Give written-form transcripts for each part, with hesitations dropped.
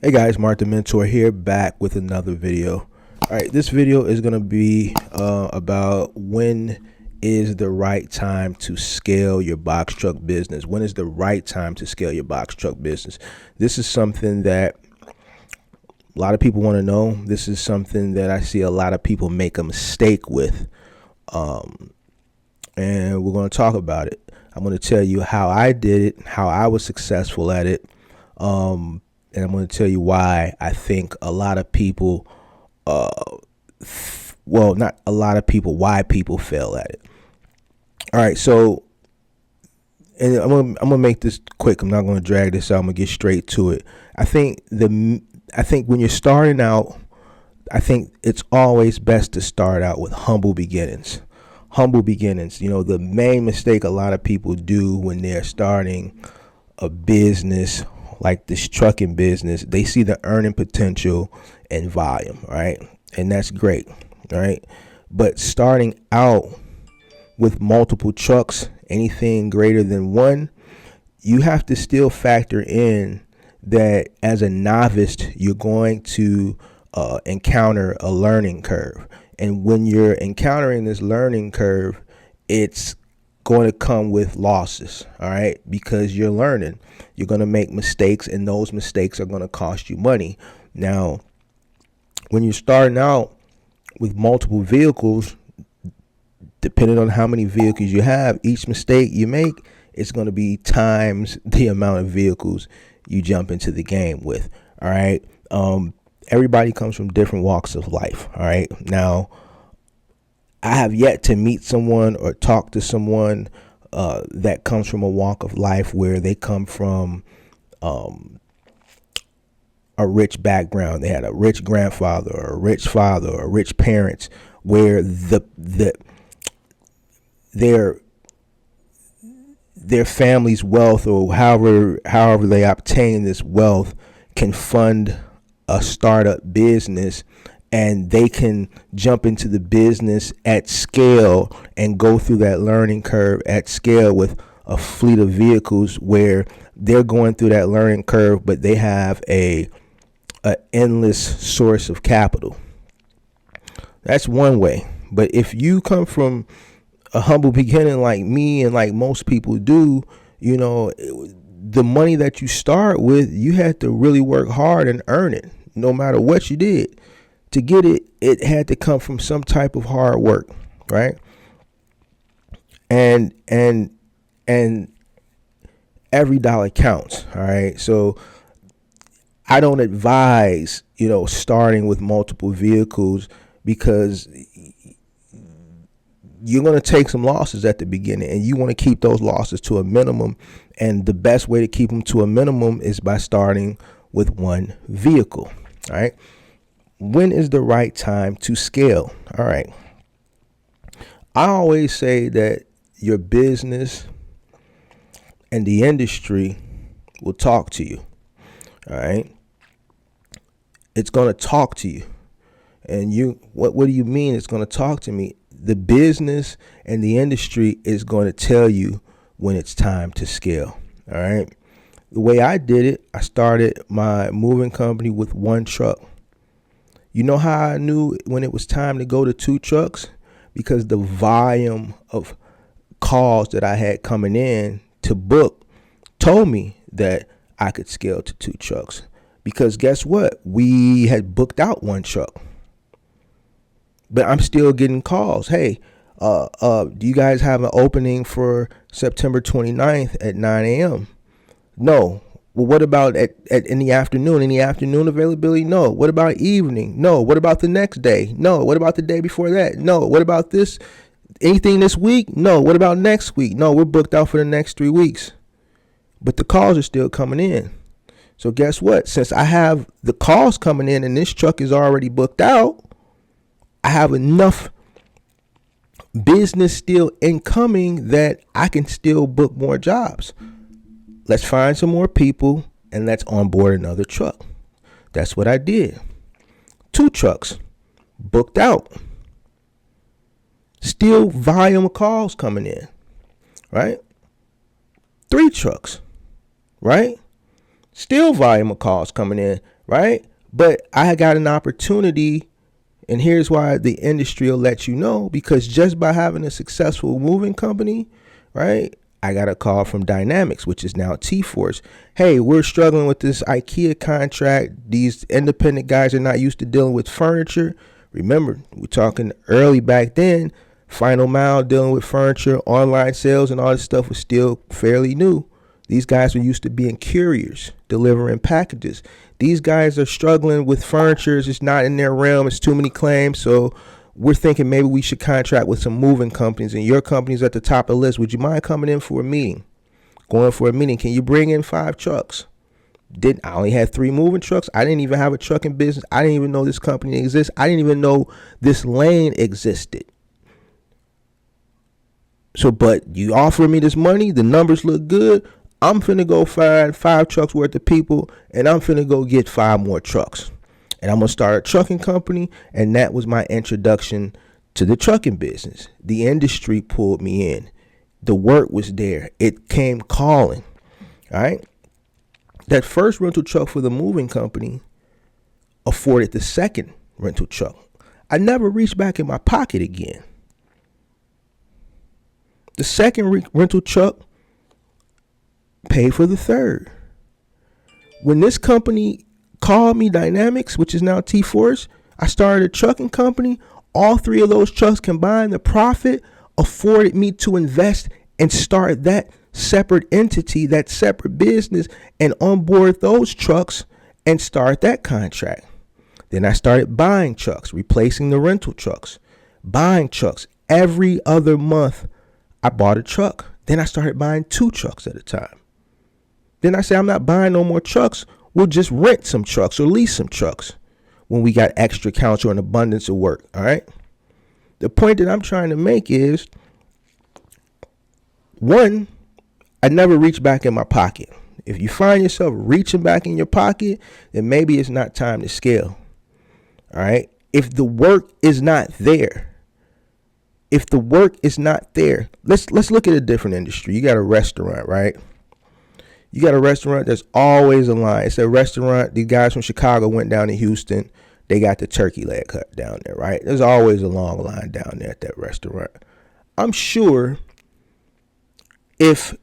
Hey guys, Mark the Mentor here, back with another video. All right, this video is going to be about when is the right time to scale your box truck business. When is the right time to scale your box truck business? This is something that a lot of people want to know. This is something that I see a lot of people make a mistake with. And we're going to talk about it. I'm going to tell you how I did it, how I was successful at it. And I'm going to tell you why I think a lot of people, well, not a lot of people, why people fail at it. All right, so, and I'm gonna make this quick. I'm not going to drag this out. I'm going to get straight to it. I think when you're starting out, I think it's always best to start out with humble beginnings. Humble beginnings. You know, the main mistake a lot of people do when they're starting a business like this trucking business, they see the earning potential and volume, right? And that's great, right? But starting out with multiple trucks, anything greater than one, you have to still factor in that as a novice, you're going to encounter a learning curve. And when you're encountering this learning curve, it's going to come with losses, all right? Because you're learning. You're going to make mistakes, and those mistakes are going to cost you money. Now, when you're starting out with multiple vehicles, depending on how many vehicles you have, each mistake you make is going to be times the amount of vehicles you jump into the game with, all right? Everybody comes from different walks of life, all right? Now, I have yet to meet someone or talk to someone that comes from a walk of life where they come from a rich background. They had a rich grandfather or a rich father or rich parents, where their family's wealth, or however they obtain this wealth, can fund a startup business, and they can jump into the business at scale and go through that learning curve at scale with a fleet of vehicles, where they're going through that learning curve, but they have a endless source of capital. That's one way. But if you come from a humble beginning like me and like most people do, you know, the money that you start with, you had to really work hard and earn it, no matter what you did. To get it, it had to come from some type of hard work, right? And every dollar counts, all right? So I don't advise, starting with multiple vehicles, because you're going to take some losses at the beginning, and you want to keep those losses to a minimum. And the best way to keep them to a minimum is by starting with one vehicle, all right? When is the right time to scale? All right. I always say that your business and the industry will talk to you. All right. It's going to talk to you. And what do you mean it's going to talk to me? The business and the industry is going to tell you when it's time to scale. All right. The way I did it, I started my moving company with one truck. You know how I knew when it was time to go to two trucks? Because the volume of calls that I had coming in to book told me that I could scale to two trucks. Because guess what? We had booked out one truck. But I'm still getting calls. Hey, do you guys have an opening for September 29th at 9 a.m.? No. Well, what about in the afternoon? Any afternoon availability? No. What about evening? No. What about the next day? No. What about the day before that? No. What about this? Anything this week? No. What about next week? No, we're booked out for the next 3 weeks. But the calls are still coming in. So guess what? Since I have the calls coming in and this truck is already booked out, I have enough business still incoming that I can still book more jobs. Let's find some more people and let's onboard another truck. That's what I did. 2 trucks booked out. Still volume of calls coming in, right? 3 trucks, right? Still volume of calls coming in, right? But I got an opportunity, and here's why the industry will let you know, because just by having a successful moving company, right? I got a call from Dynamics, which is now T-Force. Hey, we're struggling with this IKEA contract. These independent guys are not used to dealing with furniture. Remember, we're talking early back then. Final mile, dealing with furniture, online sales, and all this stuff was still fairly new. These guys were used to being couriers, delivering packages. These guys are struggling with furniture. It's not in their realm. It's too many claims. So we're thinking maybe we should contract with some moving companies, and your company's at the top of the list. Would you mind coming in for a meeting? Going for a meeting. Can you bring in 5 trucks? I only had 3 moving trucks. I didn't even have a trucking business. I didn't even know this company exists. I didn't even know this lane existed. So, but you offer me this money, the numbers look good. I'm finna go find 5 trucks worth of people, and I'm finna go get 5 more trucks. And I'm going to start a trucking company, and that was my introduction to the trucking business. The industry pulled me in. The work was there. It came calling, all right? That first rental truck for the moving company afforded the second rental truck. I never reached back in my pocket again. The second rental truck paid for the third. When this company called me, Dynamics, which is now T-Force, I started a trucking company. All 3 of those trucks combined, the profit afforded me to invest and start that separate entity, that separate business, and onboard those trucks and start that contract. Then I started buying trucks, replacing the rental trucks, buying trucks. Every other month, I bought a truck. Then I started buying 2 trucks at a time. Then I said, I'm not buying no more trucks. We'll just rent some trucks or lease some trucks when we got extra accounts or an abundance of work. All right. The point that I'm trying to make is, one, I never reach back in my pocket. If you find yourself reaching back in your pocket, then maybe it's not time to scale. All right. If the work is not there, let's look at a different industry. You got a restaurant, right? You got a restaurant, there's always a line. It's a restaurant. These guys from Chicago went down to Houston. They got the turkey leg cut down there, right? There's always a long line down there at that restaurant. I'm sure if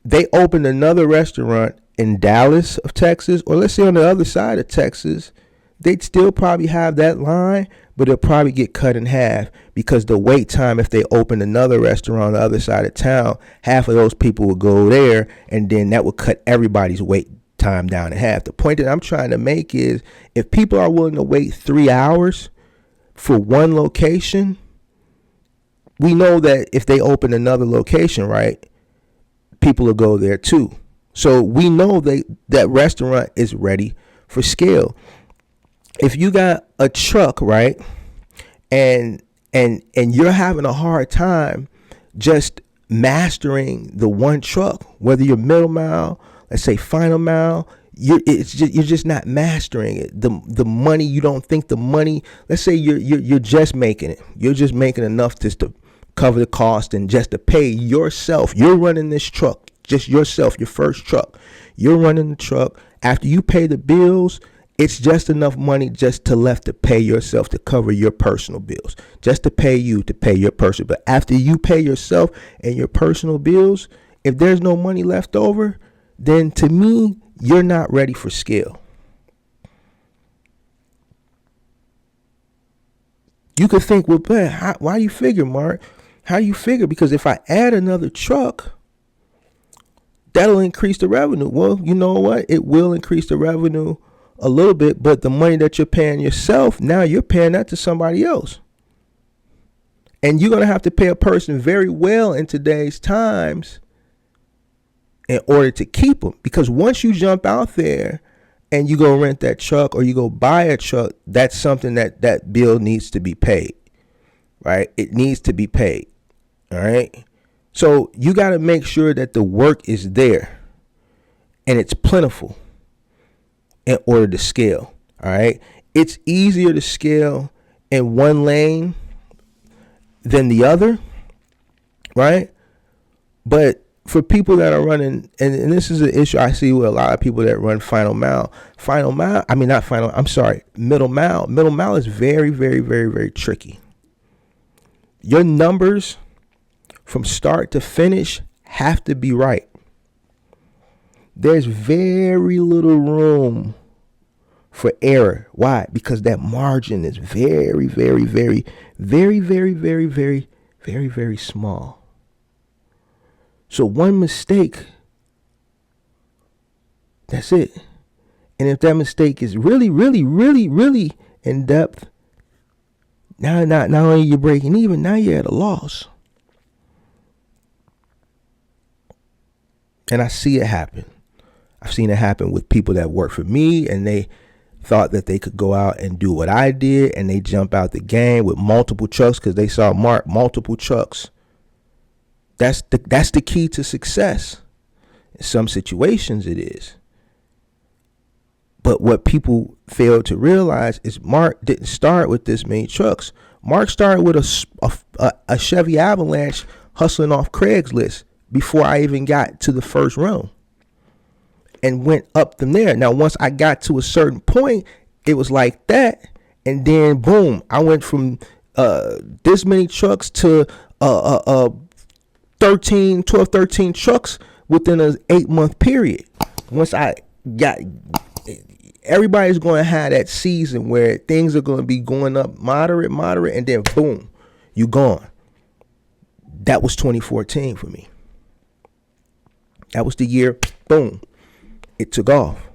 they opened another restaurant in Dallas of Texas, or let's say on the other side of Texas, they'd still probably have that line, but it'll probably get cut in half, because the wait time, if they open another restaurant on the other side of town, half of those people would go there, and then that would cut everybody's wait time down in half. The point that I'm trying to make is, if people are willing to wait 3 hours for one location, we know that if they open another location, right, people will go there too. So we know that restaurant is ready for scale. If you got a truck, right, and you're having a hard time just mastering the one truck, whether you're middle mile, let's say final mile, you're just not mastering it. The money, you don't think the money. Let's say you're just making it. You're just making enough just to cover the cost and just to pay yourself. You're running this truck, just yourself, your first truck. You're running the truck. After you pay the bills, it's just enough money just to left to pay yourself, to cover your personal bills, just to pay you, to pay your personal. But after you pay yourself and your personal bills, if there's no money left over, then to me, you're not ready for scale. You could think, well, man, why do you figure, Mark? How do you figure? Because if I add another truck, that'll increase the revenue. Well, you know what? It will increase the revenue a little bit, but the money that you're paying yourself, now you're paying that to somebody else. And you're going to have to pay a person very well in today's times in order to keep them. Because once you jump out there and you go rent that truck or you go buy a truck, that's something that bill needs to be paid, right? It needs to be paid. All right. So you got to make sure that the work is there and it's plentiful in order to scale. All right. It's easier to scale in one lane than the other. Right. But for people that are running, and this is an issue I see with a lot of people that run middle mile. Middle mile is very, very, very, very tricky. Your numbers from start to finish have to be right. There's very little room for error. Why? Because that margin is very, very, very, very, very, very, very, very, very small. So one mistake, that's it. And if that mistake is really, really, really, really in depth, now not only you're breaking even, now you're at a loss. And I see it happen. I've seen it happen with people that work for me, and they thought that they could go out and do what I did, and they jump out the game with multiple trucks because they saw multiple trucks. That's the key to success. In some situations it is. But what people fail to realize is Mark didn't start with this many trucks. Mark started with a Chevy Avalanche hustling off Craigslist before I even got to the first round, and went up from there. Now, once I got to a certain point, it was like that. And then boom, I went from this many trucks to 13 trucks within an 8-month period. Once I got, everybody's going to have that season where things are going to be going up moderate, and then boom, you gone. That was 2014 for me. That was the year, boom, it took off.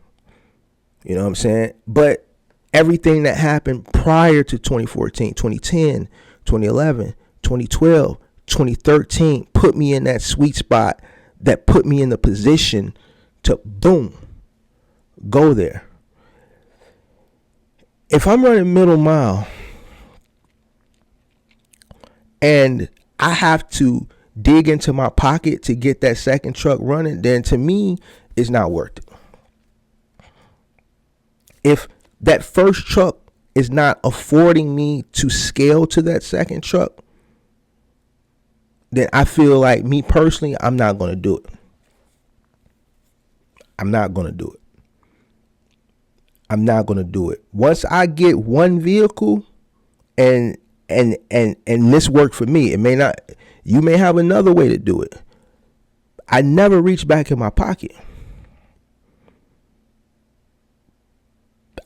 You know what I'm saying? But everything that happened prior to 2014, 2010, 2011, 2012, 2013 put me in that sweet spot that put me in the position to boom, go there. If I'm running middle mile and I have to dig into my pocket to get that second truck running, then to me, it's not worth it. If that first truck is not affording me to scale to that second truck, then I feel like, me personally, I'm not going to do it. I'm not going to do it. Once I get one vehicle, and this worked for me, it may not, you may have another way to do it. I never reach back in my pocket.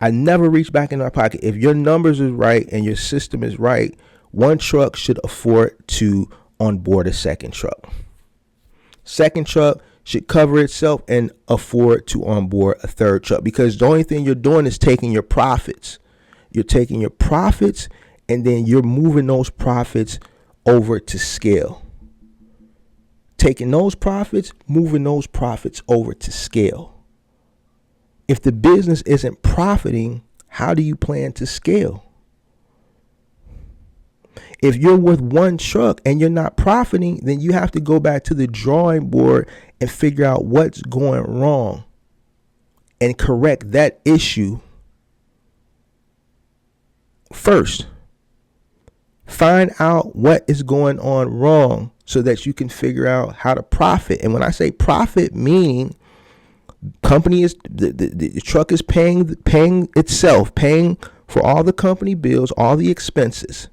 If your numbers is right and your system is right, one truck should afford to onboard a second truck. Second truck should cover itself and afford to onboard a third truck, because the only thing you're doing is taking your profits. You're taking your profits and then you're moving those profits over to scale. Taking those profits, moving those profits over to scale. If the business isn't profiting, how do you plan to scale? If you're with one truck and you're not profiting, then you have to go back to the drawing board and figure out what's going wrong and correct that issue first. Find out what is going on wrong so that you can figure out how to profit. And when I say profit, meaning company is the truck is paying itself, paying for all the company bills, all the expenses.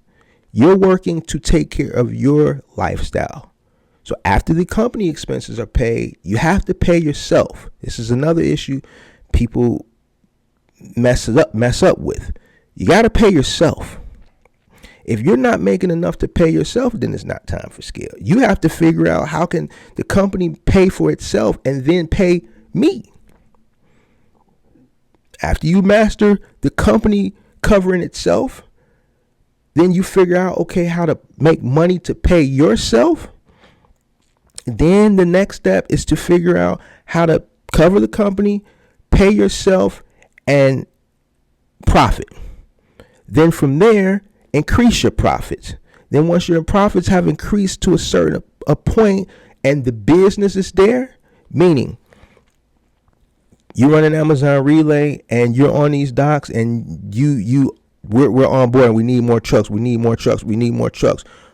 You're working to take care of your lifestyle. So after the company expenses are paid, you have to pay yourself. This is another issue people mess up with. You got to pay yourself. If you're not making enough to pay yourself, then it's not time for scale. You have to figure out, how can the company pay for itself and then pay me? After you master the company covering itself, then you figure out, okay, how to make money to pay yourself. Then the next step is to figure out how to cover the company, pay yourself, and profit. Then from there, increase your profits. Then once your profits have increased to a point and the business is there, meaning you run an Amazon relay and you're on these docks and we're on board and we need more trucks.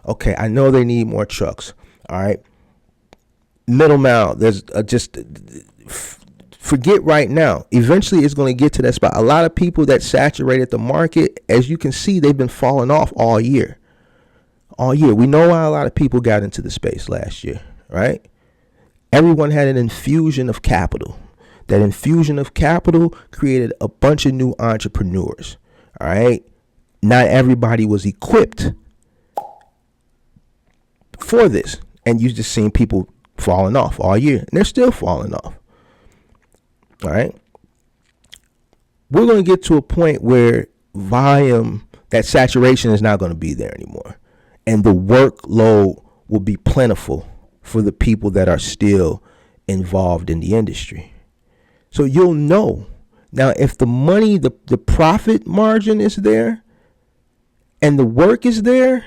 Okay, I know they need more trucks. All right. middleman. There's forget right now. Eventually, it's going to get to that spot. A lot of people that saturated the market, as you can see, they've been falling off all year. All year. We know why a lot of people got into the space last year, right? Everyone had an infusion of capital. That infusion of capital created a bunch of new entrepreneurs, all right? Not everybody was equipped for this. And you just seen people falling off all year. And they're still falling off. All right. We're going to get to a point where volume, that saturation is not going to be there anymore. And the workload will be plentiful for the people that are still involved in the industry. So you'll know. Now, if the money, the profit margin is there and the work is there,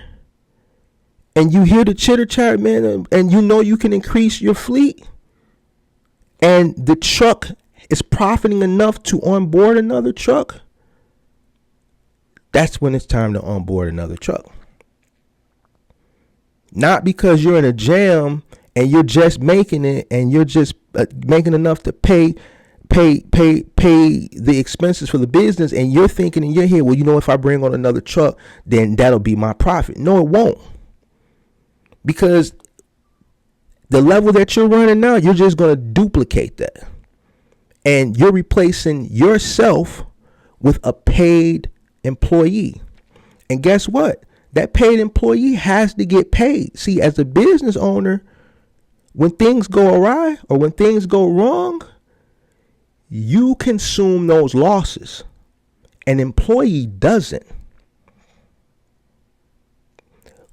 and you hear the chitter chat, man, and you know you can increase your fleet, and the truck is profiting enough to onboard another truck, that's when it's time to onboard another truck. Not because you're in a jam and you're just making it and you're just making enough to pay the expenses for the business, and you're thinking in your head, well, you know, if I bring on another truck, then that'll be my profit. No, it won't. Because the level that you're running now, you're just going to duplicate that. And you're replacing yourself with a paid employee. And guess what? That paid employee has to get paid. See, as a business owner, when things go awry or when things go wrong, you consume those losses. An employee doesn't.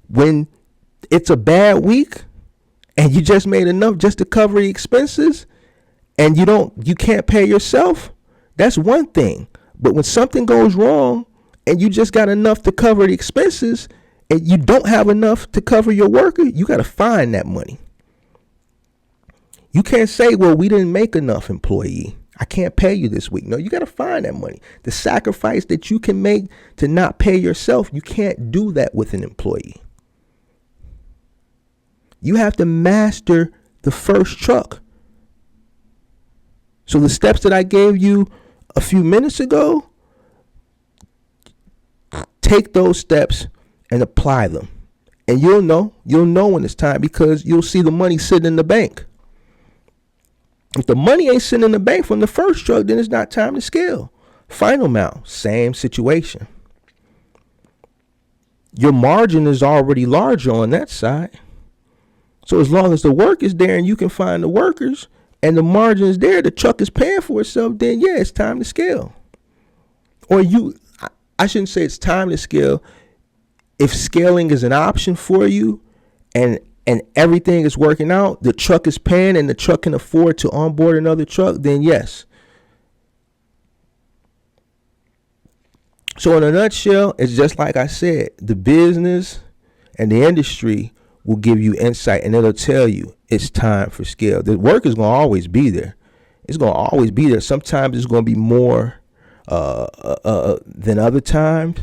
When it's a bad week and you just made enough just to cover the expenses and you can't pay yourself, that's one thing. But when something goes wrong and you just got enough to cover the expenses and you don't have enough to cover your worker, you got to find that money. You can't say, well, we didn't make enough, employee, I can't pay you this week. No, you got to find that money. The sacrifice that you can make to not pay yourself, you can't do that with an employee. You have to master the first truck. So the steps that I gave you a few minutes ago, take those steps and apply them. And you'll know when it's time, because you'll see the money sitting in the bank. If the money ain't sitting in the bank from the first truck, then it's not time to scale. Final mount, same situation. Your margin is already larger on that side. So as long as the work is there and you can find the workers and the margin is there, the truck is paying for itself, then yeah, it's time to scale. Or I shouldn't say it's time to scale. If scaling is an option for you and everything is working out, the truck is paying and the truck can afford to onboard another truck, then yes. So in a nutshell, it's just like I said, the business and the industry will give you insight and it'll tell you it's time for scale. The work is going to always be there. It's going to always be there. Sometimes it's going to be more than other times.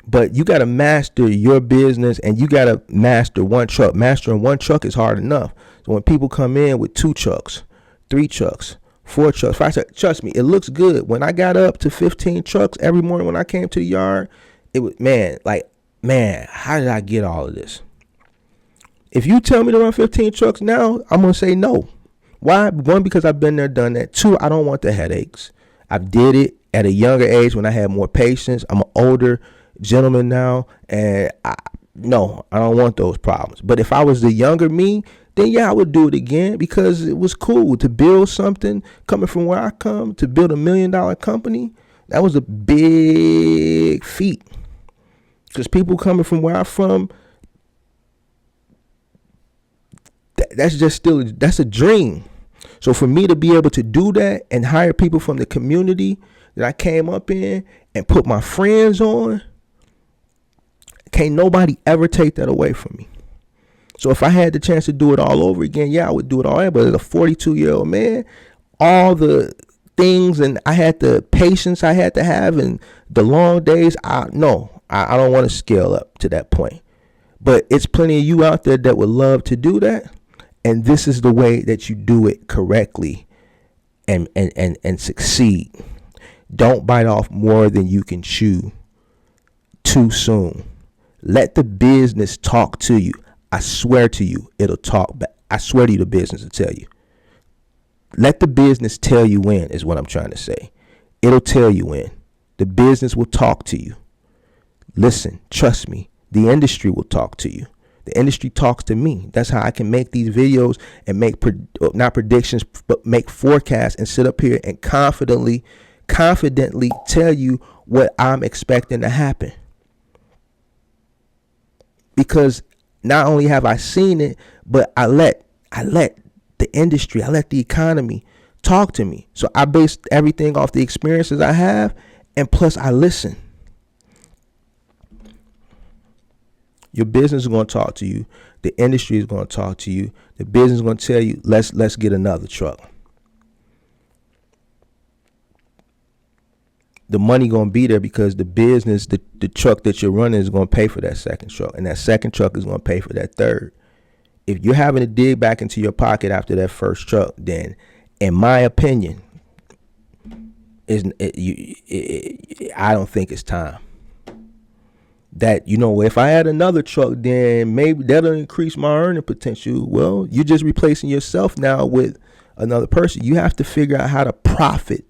But you got to master your business and you got to master one truck. Mastering one truck is hard enough. So when people come in with 2 trucks, 3 trucks, 4 trucks, 5 trucks, trust me, it looks good. When I got up to 15 trucks every morning when I came to the yard, it was, man, how did I get all of this? If you tell me to run 15 trucks now, I'm going to say no. Why? 1, because I've been there, done that. 2, I don't want the headaches. I did it at a younger age when I had more patience. I'm an older gentleman now, and I don't want those problems. But if I was the younger me, then yeah, I would do it again, because it was cool to build something. Coming from where I come, to build $1 million company, that was a big feat. Because people coming from where I'm from, that's a dream. So for me to be able to do that and hire people from the community that I came up in and put my friends on, can't nobody ever take that away from me. So if I had the chance to do it all over again, yeah, I would do it all over. But as a 42-year-old man, all the things, and I had the patience I had to have and the long days, I don't want to scale up to that point. But it's plenty of you out there that would love to do that. And this is the way that you do it correctly and succeed. Don't bite off more than you can chew too soon. Let the business talk to you. I swear to you, it'll talk back. I swear to you, the business will tell you. Let the business tell you when, is what I'm trying to say. It'll tell you when. The business will talk to you. Listen, trust me. The industry will talk to you. The industry talks to me. That's how I can make these videos and make, not predictions, but make forecasts and sit up here and confidently tell you what I'm expecting to happen. Because not only have I seen it, but I let the industry, I let the economy talk to me. So I base everything off the experiences I have, and plus I listen. Your business is going to talk to you. The industry is going to talk to you. The business is going to tell you, let's get another truck. The money going to be there because the business, the truck that you're running is going to pay for that second truck. And that second truck is going to pay for that third. If you're having to dig back into your pocket after that first truck, then in my opinion, I don't think it's time. That, if I had another truck, then maybe that'll increase my earning potential. Well, you're just replacing yourself now with another person. You have to figure out how to profit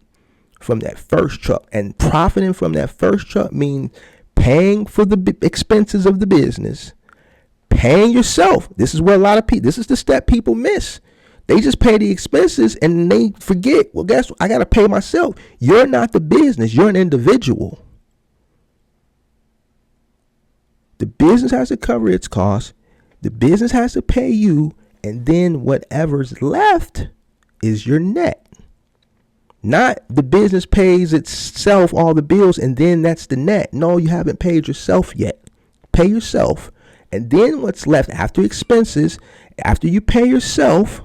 from that first truck. And profiting from that first truck means paying for the expenses of the business, paying yourself. This is where a lot of people, this is the step people miss. They just pay the expenses and they forget, well, guess what? I got to pay myself. You're not the business. You're an individual. The business has to cover its costs. The business has to pay you. And then whatever's left is your net. Not the business pays itself all the bills and then that's the net. No, you haven't paid yourself yet. Pay yourself. And then what's left after expenses, after you pay yourself,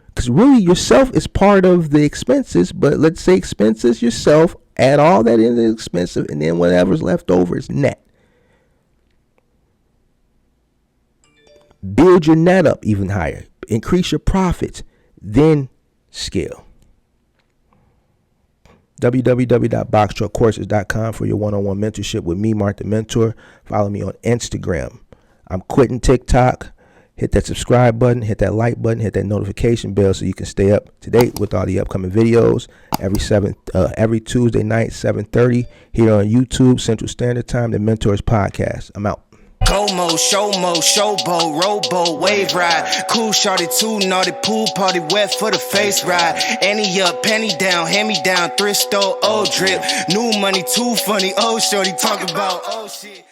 because really yourself is part of the expenses, but let's say expenses yourself, add all that into the expensive, and then whatever's left over is net. Build your net up even higher. Increase your profits. Then scale. www.boxtruckcourses.com for your one-on-one mentorship with me, Mark the Mentor. Follow me on Instagram. I'm quitting TikTok. Hit that subscribe button, hit that like button, hit that notification bell so you can stay up to date with all the upcoming videos. Every Tuesday night, 7:30 here on YouTube, Central Standard Time, the Mentors Podcast. I'm out. Como, showboat, rowboat, wave ride. Cool shorty, too naughty, pool party, wet for the face ride. Annie up, penny down, hand me down, thrift store, old drip. New money, too funny, old shorty, talk about, oh shit.